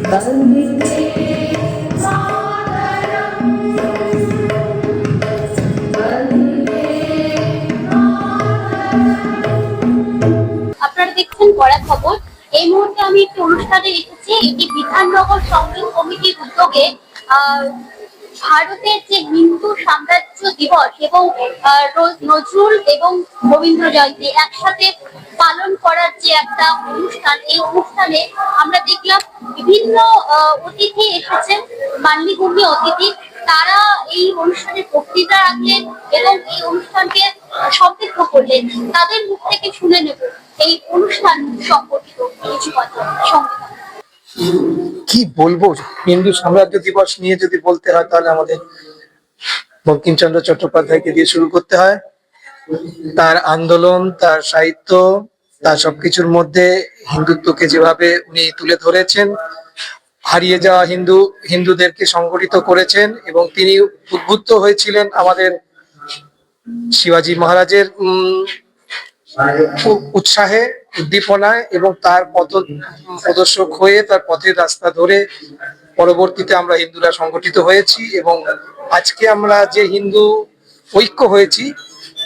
আপনারা দেখছেন বড় খবর। এই মুহূর্তে আমি একটি অনুষ্ঠানে এসেছি, এটি বিধাননগর সংগীত কমিটির উদ্যোগে ভারতের যে হিন্দু সাম্রাজ্য দিবস এবং নজরুল এবং রবীন্দ্র জয়ন্তী একসাথে পালন করার যে একটা অনুষ্ঠান, এই অনুষ্ঠানে আমরা দেখলাম বিভিন্ন অতিথি এসেছেন, মান্যগণ্য অতিথি। তারা এই অনুষ্ঠানে বক্তৃতা রাখলেন এবং এই অনুষ্ঠানকে সমৃদ্ধ করলেন। তাদের মুখ থেকে শুনে নেব এই অনুষ্ঠান সম্পর্কিত কিছু কথা। কি বলবো, হিন্দু সাম্রাজ্য দিবস নিয়ে যদি বলতে হয় তাহলে আমাদের বঙ্কিমচন্দ্র চট্টোপাধ্যায়কে দিয়ে শুরু করতে হয়। তার আন্দোলন, তার সাহিত্য, তার সবকিছুর মধ্যে হিন্দুত্বকে যেভাবে উনি তুলে ধরেছেন, হারিয়ে যাওয়া হিন্দুদেরকে সংগঠিত করেছেন এবং তিনি উদ্বুদ্ধ হয়েছিলেন আমাদের শিবাজী মহারাজের উৎসাহে, উদ্দীপনায় এবং তার পথ প্রদর্শক হয়ে তার পথের রাস্তা ধরে পরবর্তীতে আমরা হিন্দুরা সংগঠিত হয়েছি এবং আজকে আমরা যে হিন্দু ঐক্য হয়েছি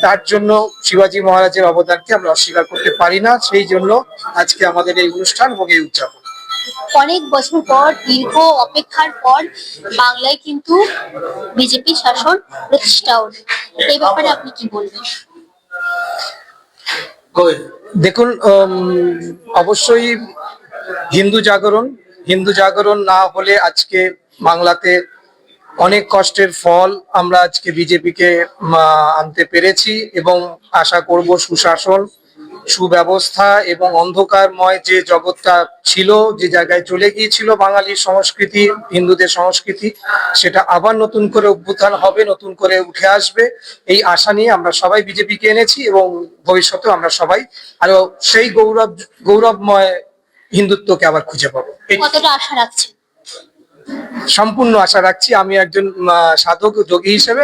তার জন্য শিবাজী মহারাজের অবদানকে আমরা অস্বীকার করতে পারি না। সেই জন্য আজকে আমাদের এই অনুষ্ঠান এবং এই উদযাপন। অনেক বছর পর, দীর্ঘ অপেক্ষার পর বাংলায় কিন্তু বিজেপি শাসন প্রতিষ্ঠা হল। এই ব্যাপারে আপনি কি বলবেন? দেখুন, অবশ্যই হিন্দু জাগরণ না হলে আজকে বাংলাতে অনেক কষ্টের ফল আমরা আজকে বিজেপিকে আনতে পেরেছি এবং আশা করব সুশাসন, সুব্যবস্থা এবং অন্ধকারময় যে জগৎটা ছিল, যে জায়গায় চলে গিয়েছিল বাঙালির সংস্কৃতি, হিন্দুদের সংস্কৃতি, সেটা আবার নতুন করে উত্থান হবে, নতুন করে উঠে আসবে। এই আশা নিয়ে আমরা সবাই বিজেপিকে এনেছি এবং ভবিষ্যতে আমরা সবাই আরো সেই গৌরবময় হিন্দুত্বকে আবার খুঁজে পাবো। কতটা আশা রাখছেন? সম্পূর্ণ আশা রাখছি। আমি একজন সাধক যোগী হিসেবে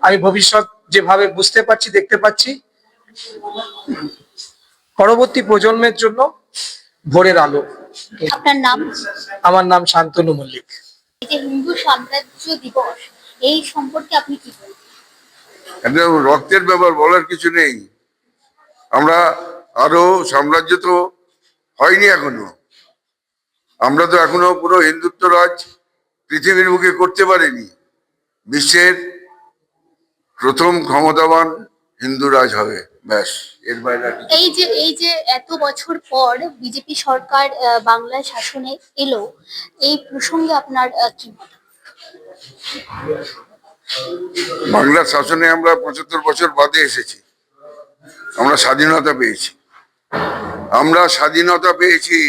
আমি ভবিষ্যৎ যেভাবে বুঝতে পারছি, দেখতে পাচ্ছি, পরবর্তী প্রজন্মের জন্য ভোরের আলো। আপনার নাম? আমার নাম শান্তনু মল্লিক। এই যে হিন্দু সাম্রাজ্য দিবস, এই সম্পর্কে আপনি কি বলবেন? রক্তের ব্যাপার, বলার কিছু নেই। আমরা আরো সাম্রাজ্য তো হয়নি এখনো, আমরা তো এখনো পুরো হিন্দুত্ব রাজ পৃথিবীর বুকে করতে পারিনি। বিশ্বের প্রথম ক্ষমতাবান হিন্দু রাজ হবে, ব্যাস, এর বাইরে। এই যে এত বছর পর বিজেপি সরকার বাংলায় শাসনে এলো, এই প্রসঙ্গে আপনার কি? বাংলার শাসনে আমরা ৭৫ বছর বাদে এসেছি, আমরা স্বাধীনতা পেয়েছি।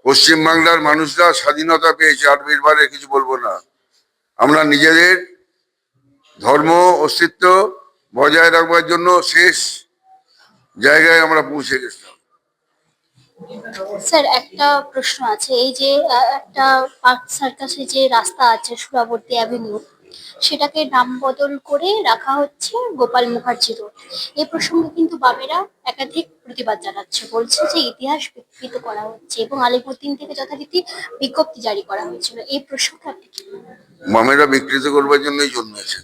পশ্চিম বাংলার মানুষরা স্বাধীনতা পেয়েছে, আর বীরবারে কিছু বলবো না। আমরা নিজেদের ধর্ম অস্তিত্ব বজায় রাখবার জন্য শেষ জায়গায় আমরা পৌঁছে গেছিলাম। স্যার, একটা প্রশ্ন আছে। এই যে একটা পার্ক সার্কাসে যে রাস্তা আছে সুরাবর্তী অ্যাভিনিউ, সেটাকে নাম বদল করে রাখা হচ্ছে গোপাল মুখার্জি রোড। এই প্রসঙ্গে কিন্তু বামেরা একাধিক প্রতিবাদ জানাচ্ছে, বলছে যে ইতিহাস বিকৃত করা হচ্ছে এবং আলিপুরদিন থেকে যথারীতি বিজ্ঞপ্তি জারি করা হয়েছিল। এই প্রসঙ্গে আপনি কি? বামেরা বিকৃত করবার জন্যই জন্মেছে।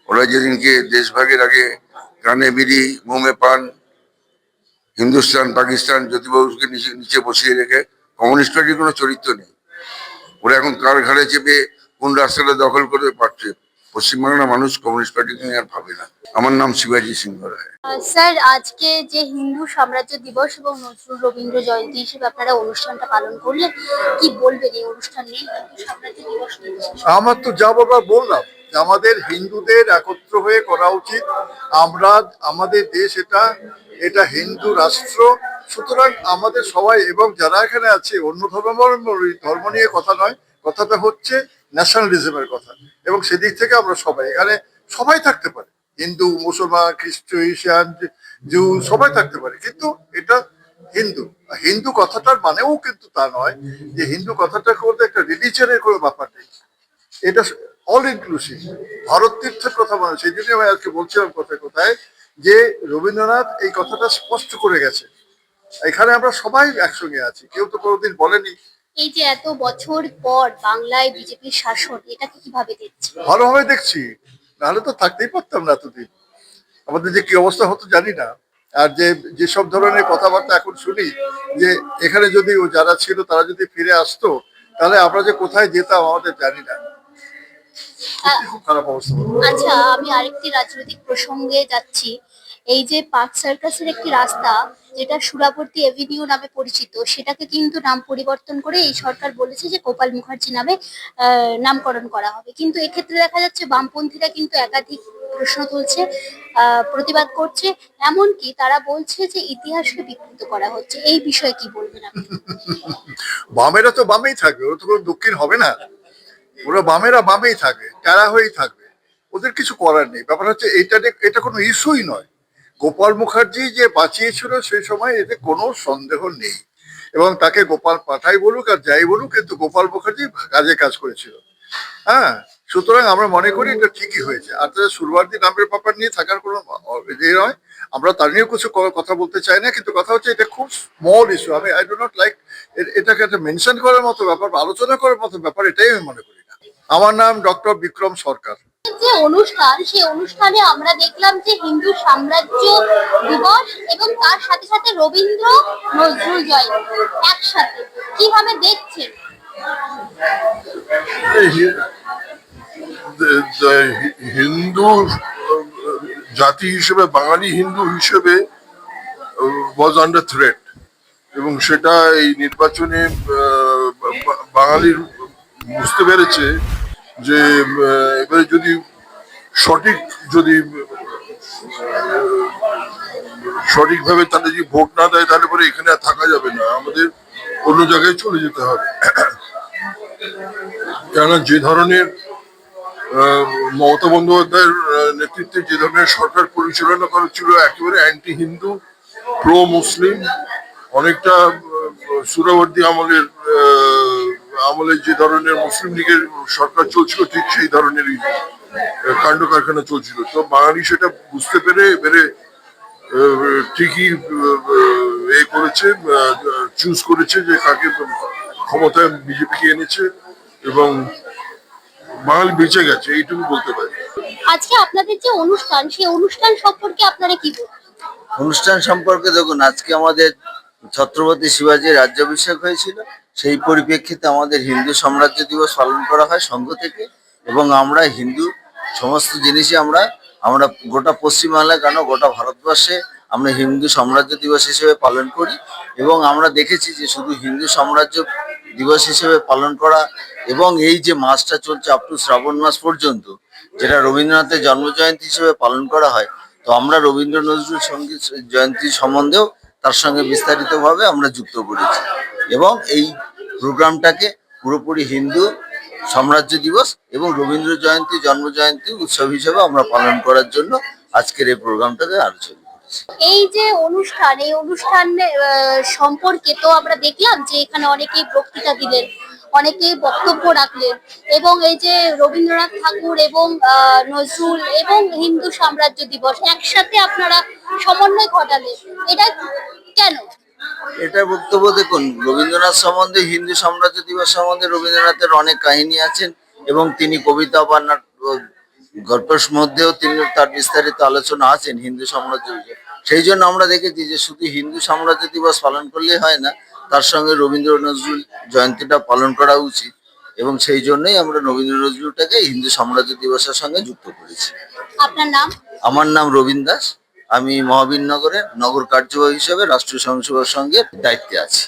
ওরা যেদিনকে দেশভাগের আগে কানে বিড়ি, মোমে পান, হিন্দুস্তান পাকিস্তান জ্যোতিবাবুকে নিচে বসিয়ে রেখে, কমিউনিস্ট পার্টির কোনো চরিত্র নেই। ওরা এখন কার ঘাড়ে চেপে কোন রাস্তাটা দখল করতে পারছে, পশ্চিমবাংলার মানুষ কমিউনিস্ট পার্টিকে নিয়ে আর ভাবে না। আমার নাম শিবাজী সিংহ রায়। স্যার, আজকে যে হিন্দু সাম্রাজ্য দিবস এবং নজরুল রবীন্দ্র জয়ন্তী হিসেবে আপনারা অনুষ্ঠানটা পালন করলেন, কি বলবেন এই অনুষ্ঠান নিয়ে, হিন্দু সাম্রাজ্য দিবস নিয়ে? আমার তো যা বলবার বললাম, আমাদের হিন্দুদের একত্র হয়ে করা উচিত। আমাদের দেশ এটা হিন্দু রাষ্ট্র, সুতরাং আমাদের সবাই, এবং যারা এখানে আছে অন্য ধর্ম নিয়ে কথা নয়, কথাটা হচ্ছে ন্যাশনালিজমের কথা, এবং সেদিক থেকে আমরা সবাই এখানে সবাই থাকতে পারে, হিন্দু, মুসলমান, খ্রিস্টান, জু সবাই থাকতে পারে, কিন্তু এটা হিন্দু কথাটার মানেও কিন্তু তা নয় যে হিন্দু কথাটা করতে একটা রিলিজিয়নের কোনো ব্যাপার নেই। এটা অল ইনক্লুসিভ। ভারত তীর্থের কথা বলে, সেই জন্য আমি আজকে বলছিলাম কোথায় যে রবীন্দ্রনাথ এই কথাটা স্পষ্ট করে গেছে, এখানে আমরা সবাই একসঙ্গে আছি, কেউ তো কোনোদিন বলেনি এই যে এত বছর পর বাংলায় বিজেপির শাসন, এটাকে কিভাবে দেখছে? ভালোভাবে দেখছি, নাহলে তো থাকতেই পারতাম না এতদিন। আমাদের যে কি অবস্থা হতো জানি না। আর যেসব ধরনের কথাবার্তা এখন শুনি, যে এখানে যদি যারা ছিল তারা যদি ফিরে আসতো, তাহলে আমরা যে কোথায় যেতাম আমাদের জানি না। সত্যি খুব খারাপ অবস্থা হতো। আচ্ছা, আমি আরেকটি রাজনৈতিক প্রসঙ্গে যাচ্ছি। এই যে পার্ক সার্কাসের একটি রাস্তা, যেটা সুরাবর্তী এভিনিউ নামে পরিচিত, সেটাকে কিন্তু নাম পরিবর্তন করে এই সরকার বলেছে যে গোপাল মুখার্জি নামে নামকরণ করা হবে। কিন্তু এক্ষেত্রে দেখা যাচ্ছে বামপন্থীরা কিন্তু একাধিক প্রশ্ন তুলছে, প্রতিবাদ করছে। এমনকি তারা বলছে যে ইতিহাসকে বিকৃত করা হচ্ছে। এই বিষয়ে কি বলবেন আপনি? বামেরা তো বামেই থাকবে, ওরা তো কোনো দক্ষিণ হবে না। ওরা বামেরা বামেই থাকে, টেরা হয়েই থাকবে, ওদের কিছু করার নেই। ব্যাপার হচ্ছে এটা কোনো ইস্যুই নয়। গোপাল মুখার্জি যে বাঁচিয়েছিল সেই সময় এতে কোনো সন্দেহ নেই, এবং তাকে গোপাল পাঠাই বলুক আর যাই বলুক, কিন্তু গোপাল মুখার্জি কাজ করেছিল। হ্যাঁ, সুতরাং আমরা মনে করি এটা ঠিকই হয়েছে। আর তাদের সুরবার্দি নামের ব্যাপার নিয়ে থাকার কোনো ইয়ে নয়, আমরা তার নিয়েও কিছু কথা বলতে চাই না। কিন্তু কথা হচ্ছে এটা খুব স্মল ইস্যু। আমি আই ডো নট লাইক এটাকে একটা মেনশন করার মতো ব্যাপার বা আলোচনা করার মতো ব্যাপার, এটাই আমি মনে করি না। আমার নাম ডক্টর বিক্রম সরকার। যে অনুষ্ঠান, সেই অনুষ্ঠানে আমরা দেখলাম যে হিন্দু সাম্রাজ্য দিবস এবং তার সাথে সাথে রবীন্দ্র নজরুল জয়ন্তী একসাথে, কিভাবে দেখছেন? হিন্দু জাতি হিসেবে, বাঙালি হিন্দু হিসেবে ওয়াজ আন্ডার থ্রেট, এবং সেটা এই নির্বাচনে বাঙালির বুঝতে পেরেছে যে এবারে যদি সঠিকভাবে তাদের যদি ভোট না দেয়, তাহলে পরে এখানে আর থাকা যাবে না, আমাদের অন্য জায়গায় চলে যেতে হবে। কেননা যে ধরনের মমতা বন্দ্যোপাধ্যায়ের নেতৃত্বে যে ধরনের সরকার পরিচালনা করা ছিল, একেবারে অ্যান্টি হিন্দু, প্রো মুসলিম, অনেকটা সুরাবর্দী আমলে যে ধরনের মুসলিম লীগের সরকার চলছিল, ঠিক সেই ধরনেরই কাণ্ড কারখানা চলছিল। তো বাঙালি সেটা বুঝতে পেরে এবারে ঠিকই করেছে, চুজ করেছে যে কাকে ক্ষমতায় বিজেপি এনেছে, এবং বাঙালি বেঁচে গেছে, এইটুকু বলতে পারি। আজকে আপনাদের যে অনুষ্ঠান, সেই অনুষ্ঠান সম্পর্কে আপনারা কি বলবেন? অনুষ্ঠান সম্পর্কে দেখুন, আজকে আমাদের ছত্রপতি শিবাজীর রাজ্যাভিষেক হয়েছিল। সেই পরিপ্রেক্ষিতে আমাদের হিন্দু সাম্রাজ্য দিবস পালন করা হয় সংঘ থেকে, এবং আমরা হিন্দু সমস্ত জিনিসই আমরা গোটা পশ্চিমবাংলায়, কেন গোটা ভারতবর্ষে আমরা হিন্দু সাম্রাজ্য দিবস হিসেবে পালন করি। এবং আমরা দেখেছি যে শুধু হিন্দু সাম্রাজ্য দিবস হিসেবে পালন করা, এবং এই যে মাসটা চলছে আপ টু শ্রাবণ মাস পর্যন্ত, যেটা রবীন্দ্রনাথের জন্মজয়ন্তী হিসেবে পালন করা হয়, তো আমরা রবীন্দ্র নজরুল সঙ্গীত জয়ন্তী সম্বন্ধেও তার সঙ্গে বিস্তারিতভাবে আমরা যুক্ত করেছি, এবং এই প্রোগ্রামটাকে পুরোপুরি হিন্দু সাম্রাজ্য দিবস এবং রবীন্দ্র জয়ন্তী জন্মজয়ন্তী উৎসব হিসেবে আমরা পালন করার জন্য আজকের এই প্রোগ্রামটাকে আলোচনা করেছি। এই যে অনুষ্ঠান, এই অনুষ্ঠান সম্পর্কে তো আমরা দেখলাম যে এখানে অনেকেই বক্তৃতা দিলেন, অনেকেই বক্তব্য রাখলেন, এবং এই যে রবীন্দ্রনাথ ঠাকুর এবং নজরুল এবং হিন্দু সাম্রাজ্য দিবস একসাথে আপনারা সমন্বয় ঘটালেন, এটা কেন? এটার বক্তব্য দেখুন, রবীন্দ্রনাথ সম্বন্ধে, হিন্দু সাম্রাজ্য দিবস সম্বন্ধে রবীন্দ্রনাথের অনেক কাহিনী আছেন, এবং তিনি কবিতা বা গল্পের মধ্যেও তিনি তার বিস্তারিত আলোচনা আছেন হিন্দু সাম্রাজ্য দিবস। সেই জন্য আমরা দেখেছি যে শুধু হিন্দু সাম্রাজ্য দিবস পালন করলেই হয় না, তার সঙ্গে রবীন্দ্র নজরুল জয়ন্তীটা পালন করা উচিত, এবং সেই জন্যই আমরা রবীন্দ্র নজরুলটাকে হিন্দু সাম্রাজ্য দিবসের সঙ্গে যুক্ত করেছি। আপনার নাম? আমার নাম রবীন দাস। আমি মহাবীরনগরের নগর কার্যবাহী হিসেবে রাষ্ট্রীয় স্বয়ংসেবক সংঘের দায়িত্বে আছি।